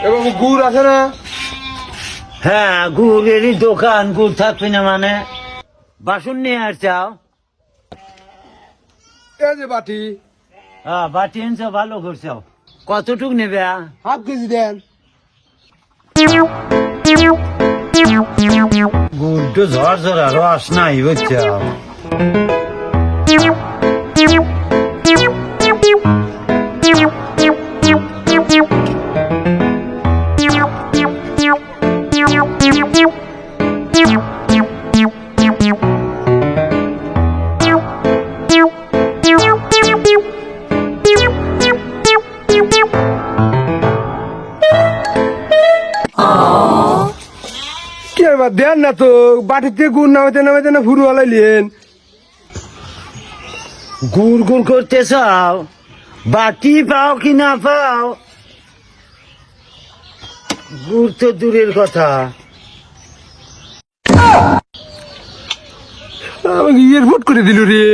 এবং গুড় আছে না? হ্যাঁ, গুড়েরই দোকান, গুড় থাকবে না মানে? বাসন নিয়ে আসছাও? এই যে বাটি। হ্যাঁ, বাটি এনেছো, ভালো করছো। কতটুক নেবে? হাফ কেজি দেন। গুড় তো ঝরঝরা রস নাই, বুঝছো? কি এবার দেন না তো, বাটিতে গুড় নামাইতে নামাইতে না ফুরু হালাইলেন। গুড় গুড় করতে চাও, বাটি পাও কি না পাও, গুড় তো দূরের কথা। আমাকে এয়ারপোর্ট করে দিল রে।